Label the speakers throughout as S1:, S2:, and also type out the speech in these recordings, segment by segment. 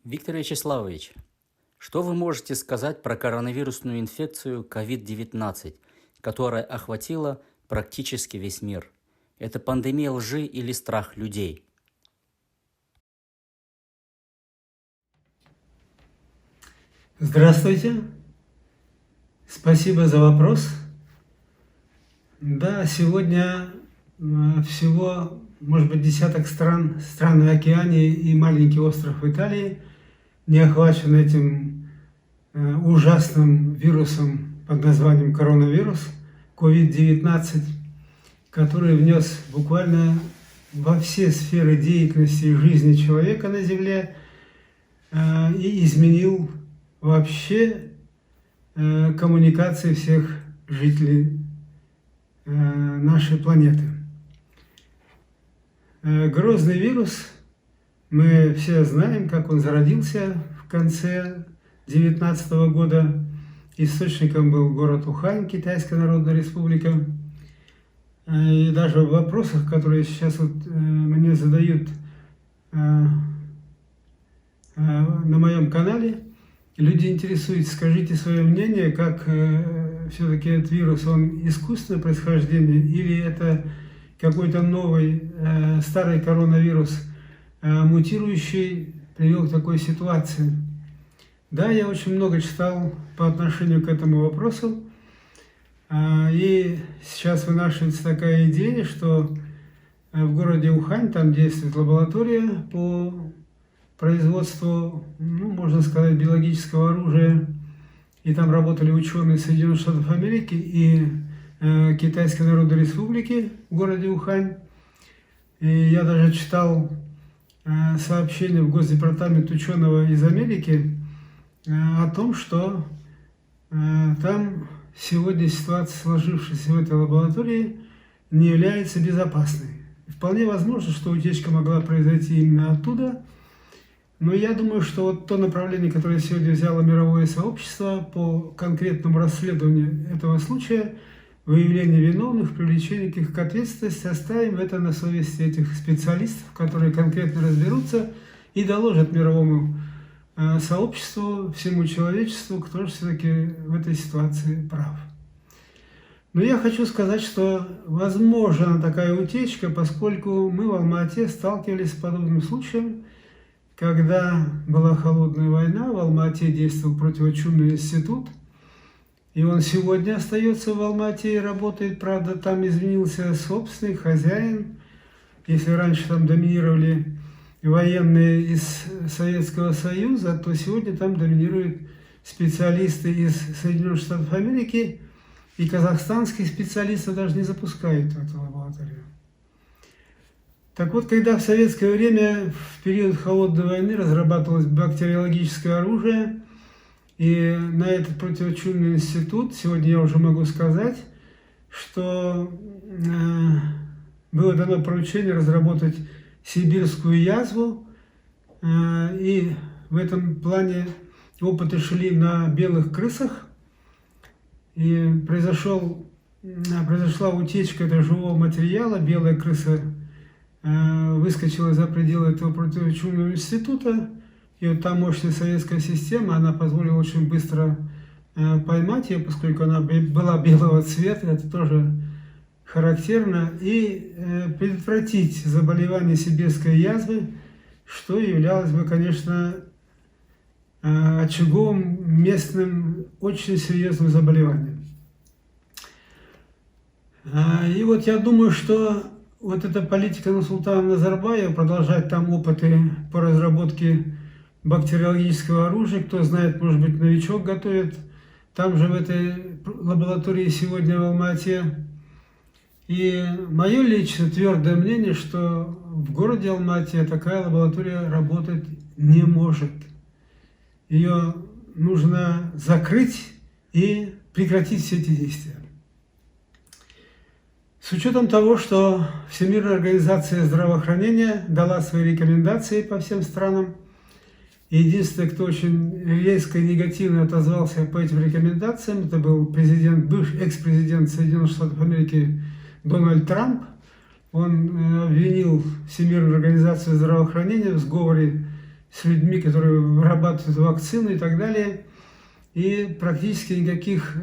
S1: Виктор Вячеславович, что вы можете сказать про коронавирусную инфекцию COVID-19, которая охватила практически весь мир? Это пандемия лжи или страх людей?
S2: Здравствуйте, спасибо за вопрос. Да, сегодня всего, может быть, десяток стран в океане и маленький остров в Италии не охвачен этим ужасным вирусом под названием коронавирус, COVID-19, который внес буквально во все сферы деятельности и жизни человека на Земле и изменил вообще коммуникации всех жителей нашей планеты. Грозный вирус, мы все знаем, как он зародился в конце 2019 года. Источником был город Ухань, Китайская Народная Республика. И даже в вопросах, которые сейчас мне задают на моем канале, люди интересуются, скажите свое мнение, как все-таки этот вирус, он искусственное происхождение или это какой-то новый старый коронавирус, мутирующий, привел к такой ситуации. Да, я очень много читал по отношению к этому вопросу, и сейчас вынашивается такая идея, что в городе Ухань, там действует лаборатория по производству, можно сказать, биологического оружия. И там работали ученые Соединенных Штатов Америки и Китайской Народной Республики в городе Ухань. И я даже читал сообщение в Госдепартамент ученого из Америки о том, что там сегодня ситуация, сложившаяся в этой лаборатории, не является безопасной. Вполне возможно, что утечка могла произойти именно оттуда. Но я думаю, что вот то направление, которое сегодня взяло мировое сообщество по конкретному расследованию этого случая, выявление виновных, привлечение их к ответственности, оставим это на совести этих специалистов, которые конкретно разберутся и доложат мировому сообществу, всему человечеству, кто же все-таки в этой ситуации прав. Но я хочу сказать, что возможна такая утечка, поскольку мы в Алма-Ате сталкивались с подобным случаем. Когда была холодная война, в Алма-Ате действовал противочумный институт, и он сегодня остается в Алма-Ате и работает. Правда, там изменился собственный хозяин. Если раньше там доминировали военные из Советского Союза, то сегодня там доминируют специалисты из Соединенных Штатов Америки, и казахстанских специалистов даже не запускают в эту лабораторию. Так вот, когда в советское время, в период холодной войны, разрабатывалось бактериологическое оружие, и на этот противочумный институт, сегодня я уже могу сказать, что было дано поручение разработать сибирскую язву, и в этом плане опыты шли на белых крысах, и произошла утечка этого живого материала, белая крыса выскочила за пределы этого противочумного института, и вот та мощная советская система, она позволила очень быстро поймать ее, поскольку она была белого цвета, это тоже характерно, и предотвратить заболевание сибирской язвы, что являлось бы, конечно, очаговым местным очень серьезным заболеванием. И вот я думаю, что вот эта политика Нурсултана Назарбаева, продолжать там опыты по разработке бактериологического оружия, кто знает, может быть, новичок готовит, там же в этой лаборатории сегодня в Алма-Ате. И мое личное твердое мнение, что в городе Алма-Ате такая лаборатория работать не может. Ее нужно закрыть и прекратить все эти действия. С учетом того, что Всемирная организация здравоохранения дала свои рекомендации по всем странам, и единственный, кто очень резко и негативно отозвался по этим рекомендациям, это был бывший экс-президент Соединенных Штатов Америки Дональд Трамп. Он обвинил Всемирную организацию здравоохранения в сговоре с людьми, которые вырабатывают вакцины и так далее. И практически никаких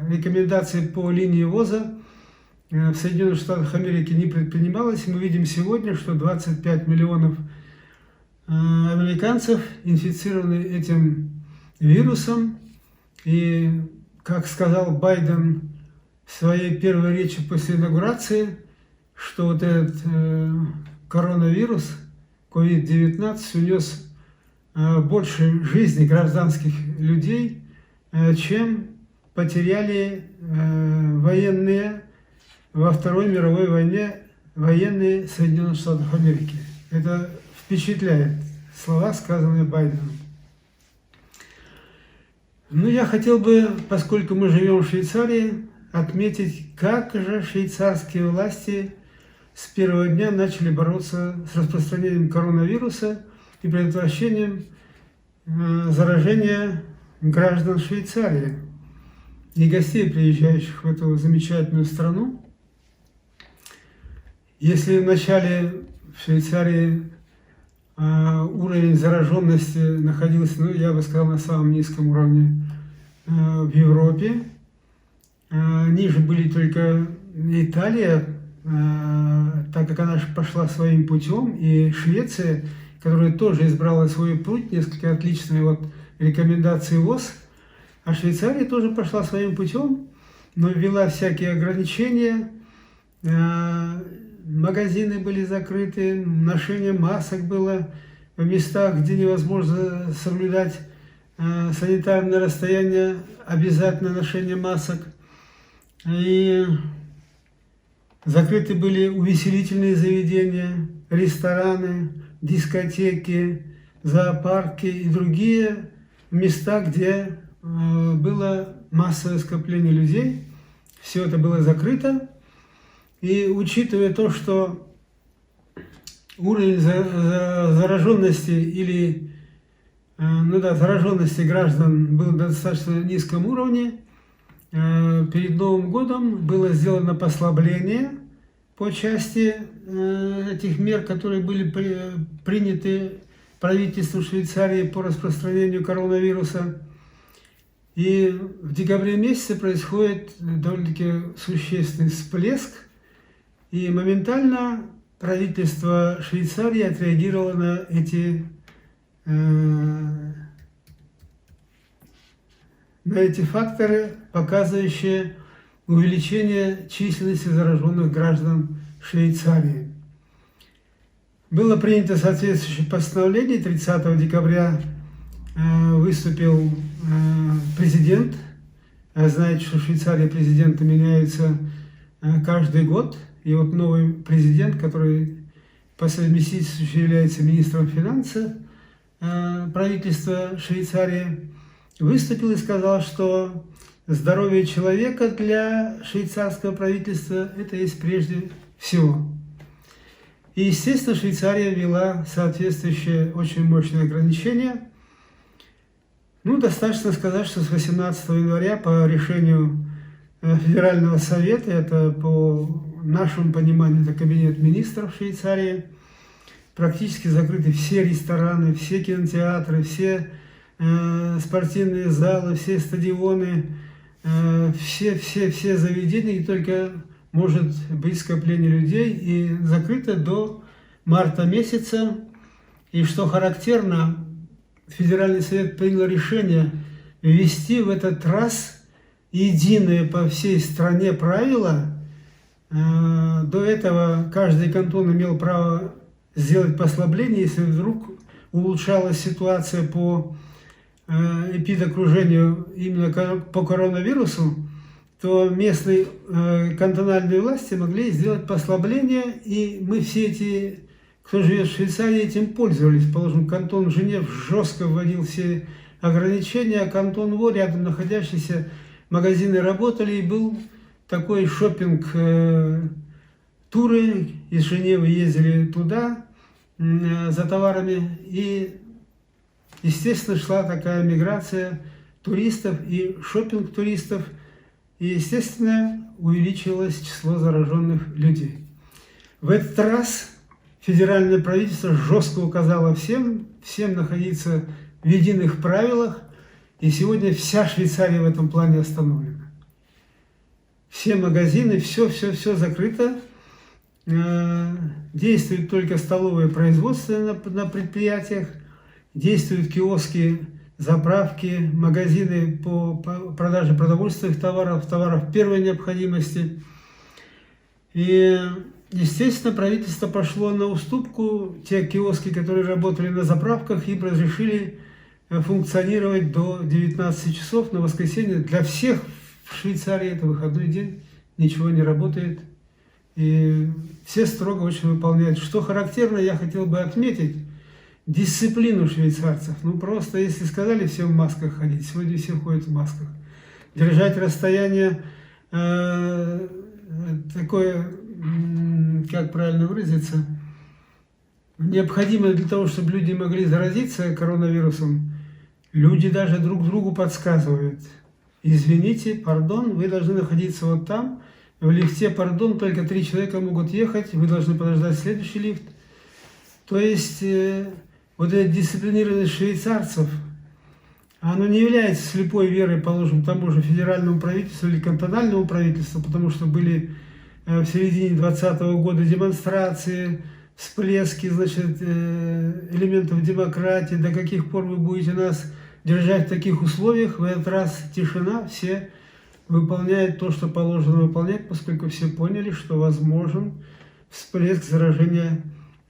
S2: рекомендаций по линии ВОЗа в Соединенных Штатах Америки не предпринималось. Мы видим сегодня, что 25 миллионов американцев инфицированы этим вирусом. И, как сказал Байден в своей первой речи после инаугурации, что вот этот коронавирус, COVID-19, унес больше жизни гражданских людей, чем потеряли военные во Второй мировой войне военные Соединенных Штатов Америки. Это впечатляет слова, сказанные Байденом. Ну, я хотел бы, поскольку мы живем в Швейцарии, отметить, как же швейцарские власти с первого дня начали бороться с распространением коронавируса и предотвращением заражения граждан Швейцарии и гостей, приезжающих в эту замечательную страну. Если в начале в Швейцарии уровень зараженности находился, ну, я бы сказал, на самом низком уровне в Европе, ниже были только Италия, так как она пошла своим путем, и Швеция, которая тоже избрала свой путь, несколько отличный от рекомендаций ВОЗ, а Швейцария тоже пошла своим путем, но ввела всякие ограничения, магазины были закрыты, ношение масок было в местах, где невозможно соблюдать санитарное расстояние, обязательно ношение масок. И закрыты были увеселительные заведения, рестораны, дискотеки, зоопарки и другие места, где было массовое скопление людей. Все это было закрыто. И учитывая то, что уровень зараженности или зараженности граждан был на достаточно низком уровне, перед Новым годом было сделано послабление по части этих мер, которые были приняты правительством Швейцарии по распространению коронавируса. И в декабре месяце происходит довольно-таки существенный всплеск, и моментально правительство Швейцарии отреагировало на эти факторы, показывающие увеличение численности зараженных граждан Швейцарии. Было принято соответствующее постановление. 30 декабря выступил президент. Знаете, что в Швейцарии президенты меняются каждый год. И вот новый президент, который по совместительству является министром финансов правительства Швейцарии, выступил и сказал, что здоровье человека для швейцарского правительства – это есть прежде всего. И, естественно, Швейцария ввела соответствующие очень мощные ограничения. Ну, достаточно сказать, что с 18 января по решению Федерального совета, это по нашему пониманию, это Кабинет министров Швейцарии, практически закрыты все рестораны, все кинотеатры, все спортивные залы, все стадионы, все заведения, и только может быть скопление людей, и закрыто до марта месяца. И что характерно, Федеральный совет принял решение ввести в этот раз единые по всей стране правила. До этого каждый кантон имел право сделать послабление, если вдруг улучшалась ситуация по эпидокружению именно по коронавирусу, то местные кантональные власти могли сделать послабление, и мы все эти, кто живет в Швейцарии, этим пользовались. Положим, кантон Женев жестко вводил все ограничения, а кантон Во, рядом находящиеся магазины работали, и был такой шопинг, туры из Женевы ездили туда за товарами, и, естественно, шла такая миграция туристов и шопинг туристов, и, естественно, увеличилось число зараженных людей. В этот раз федеральное правительство жестко указало всем находиться в единых правилах, и сегодня вся Швейцария в этом плане остановлена. Все магазины, все закрыто, действует только столовое производство на предприятиях, действуют киоски, заправки, магазины по продаже продовольственных товаров первой необходимости. И, естественно, правительство пошло на уступку. Те киоски, которые работали на заправках, им разрешили функционировать до 19 часов на воскресенье. Для всех в Швейцарии это выходной день, ничего не работает. И все строго очень выполняют. Что характерно, я хотел бы отметить дисциплину швейцарцев. Ну просто, если сказали все в масках ходить, сегодня все ходят в масках. Держать расстояние такое, как правильно выразиться, необходимо для того, чтобы люди могли заразиться коронавирусом. Люди даже друг другу подсказывают. Извините, пардон, вы должны находиться вот там. В лифте, пардон, только 3 человека могут ехать, вы должны подождать следующий лифт. То есть вот эта дисциплинированность швейцарцев, оно не является слепой верой, положим, тому же федеральному правительству или кантональному правительству, потому что были в середине 2020 года демонстрации, всплески, значит, элементов демократии, до каких пор вы будете нас держать в таких условиях. В этот раз тишина, все выполняют то, что положено выполнять, поскольку все поняли, что возможен всплеск заражения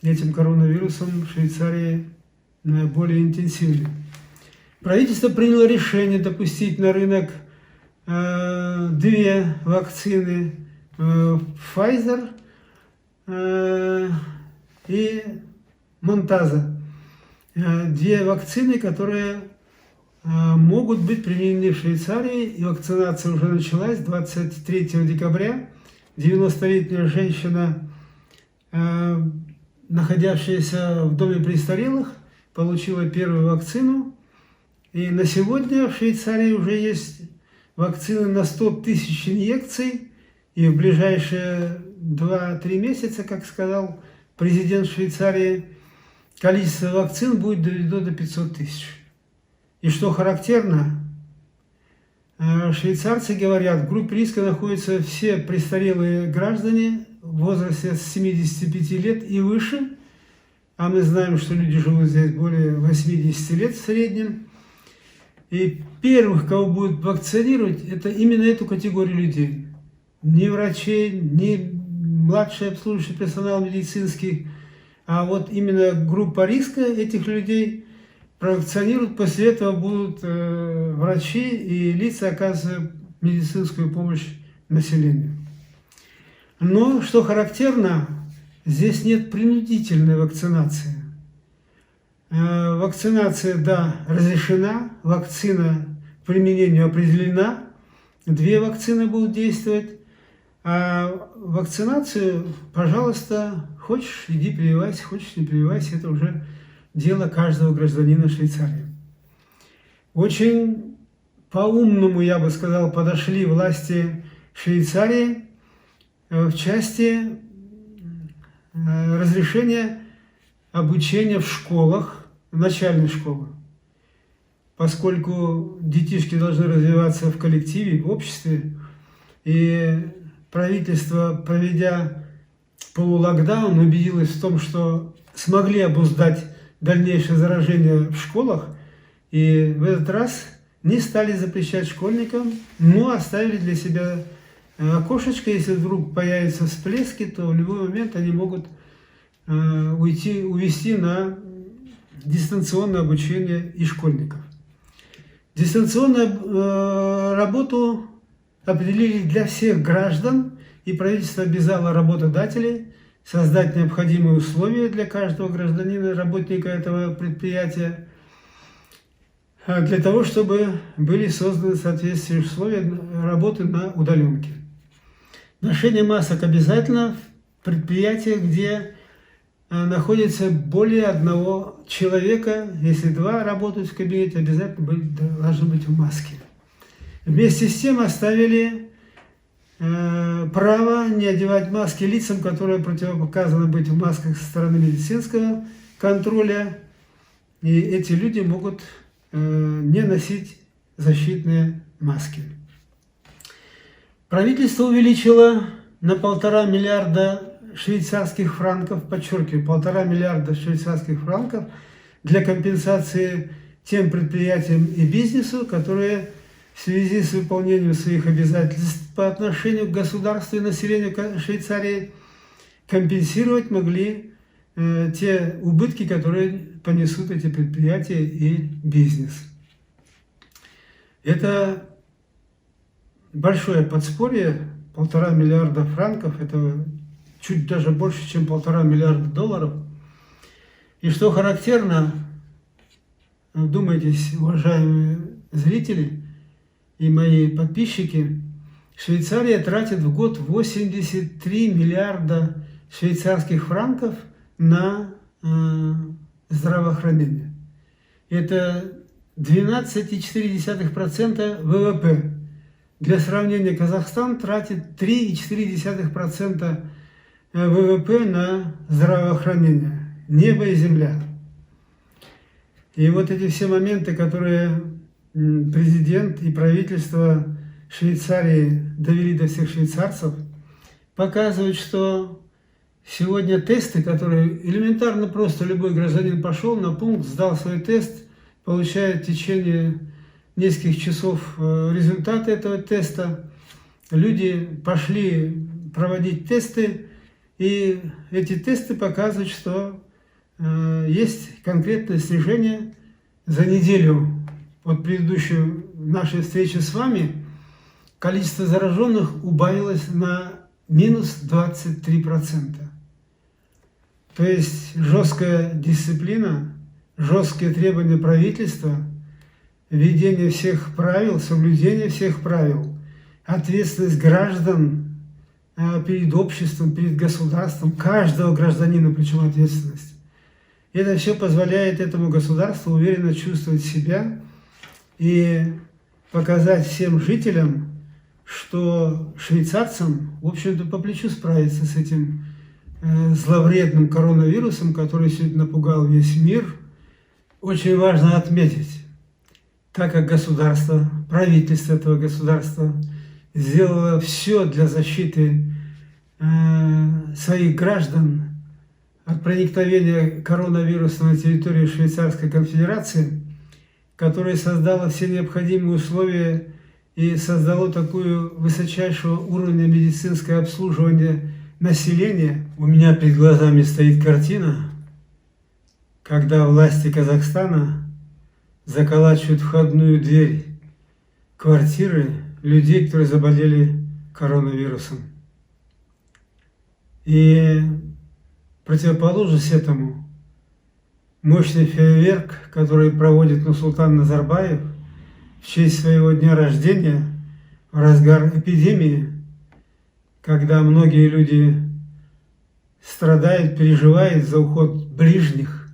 S2: этим коронавирусом в Швейцарии более интенсивный. Правительство приняло решение допустить на рынок 2 вакцины Pfizer и Монтаза. 2 вакцины, которые могут быть применены в Швейцарии, и вакцинация уже началась 23 декабря. 90-летняя женщина, находящаяся в доме престарелых, получила первую вакцину. И на сегодня в Швейцарии уже есть вакцины на 100 тысяч инъекций, и в ближайшие 2-3 месяца, как сказал президент Швейцарии, количество вакцин будет доведено до 500 тысяч. И что характерно, швейцарцы говорят, в группе риска находятся все престарелые граждане в возрасте с 75 лет и выше, а мы знаем, что люди живут здесь более 80 лет в среднем. И первых, кого будут вакцинировать, это именно эту категорию людей. Ни врачей, ни младший обслуживающий персонал медицинский, а вот именно группа риска этих людей провакцинируют, после этого будут врачи и лица, оказывая медицинскую помощь населению. Но, что характерно, здесь нет принудительной вакцинации. Вакцинация, да, разрешена, вакцина к применению определена, 2 вакцины будут действовать, а вакцинацию, пожалуйста, хочешь, иди прививайся, хочешь, не прививайся, это уже дело каждого гражданина Швейцарии. Очень по-умному, я бы сказал, подошли власти Швейцарии в части разрешения обучения в школах, в начальных школах. Поскольку детишки должны развиваться в коллективе, в обществе, и правительство, проведя полулокдаун, убедилось в том, что смогли обуздать дальнейшее заражение в школах, и в этот раз не стали запрещать школьникам, но оставили для себя окошечко, если вдруг появятся всплески, то в любой момент они могут увести на дистанционное обучение и школьников. Дистанционную работу определили для всех граждан, и правительство обязало работодателей создать необходимые условия для каждого гражданина, работника этого предприятия, для того, чтобы были созданы соответствующие условия работы на удаленке. Ношение масок обязательно в предприятиях, где находится более 1 человека. Если 2 работают в кабинете, обязательно должны быть в маске. Вместе с тем оставили право не одевать маски лицам, которые противопоказано быть в масках со стороны медицинского контроля. И эти люди могут не носить защитные маски. Правительство увеличило на 1,5 миллиарда швейцарских франков, подчеркиваю, 1,5 миллиарда швейцарских франков для компенсации тем предприятиям и бизнесу, которые в связи с выполнением своих обязательств по отношению к государству и населению Швейцарии компенсировать могли те убытки, которые понесут эти предприятия и бизнес. Это большое подспорье, 1,5 миллиарда франков, это чуть даже больше, чем 1,5 миллиарда долларов. И что характерно, вдумайтесь, уважаемые зрители и мои подписчики, Швейцария тратит в год 83 миллиарда швейцарских франков на здравоохранение. Это 12,4% ВВП. Для сравнения, Казахстан тратит 3,4% ВВП на здравоохранение. Небо и земля. И вот эти все моменты, которые президент и правительство Швейцарии довели до всех швейцарцев, показывают, что сегодня тесты, которые элементарно просто любой гражданин пошел на пункт, сдал свой тест, получает в течение нескольких часов результаты этого теста. Люди пошли проводить тесты, и эти тесты показывают, что есть конкретное снижение за неделю от предыдущей нашей встречи с вами. Количество зараженных убавилось на минус 23%. То есть жесткая дисциплина, жесткие требования правительства, введение всех правил, соблюдение всех правил, ответственность граждан перед обществом, перед государством, каждого гражданина, причем ответственность. Это все позволяет этому государству уверенно чувствовать себя и показать всем жителям, что швейцарцам, в общем-то, по плечу справиться с этим зловредным коронавирусом, который сегодня напугал весь мир. Очень важно отметить, так как государство, правительство этого государства сделало все для защиты своих граждан от проникновения коронавируса на территорию Швейцарской конфедерации, которое создало все необходимые условия и создало такую высочайшего уровня медицинское обслуживание населения. У меня перед глазами стоит картина, когда власти Казахстана заколачивают входную дверь квартиры людей, которые заболели коронавирусом. И противоположность этому мощный фейерверк, который проводит Нурсултан Назарбаев в честь своего дня рождения в разгар эпидемии, когда многие люди страдают, переживают за уход ближних.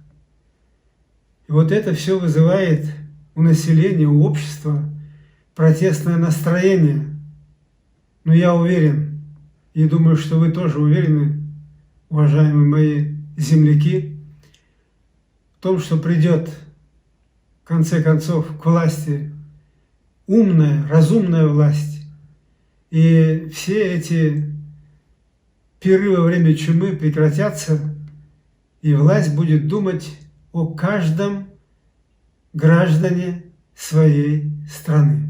S2: И вот это все вызывает у населения, у общества протестное настроение. Но я уверен, и думаю, что вы тоже уверены, уважаемые мои земляки, в том, что придет в конце концов к власти умная, разумная власть, и все эти пиры во время чумы прекратятся, и власть будет думать о каждом граждане своей страны.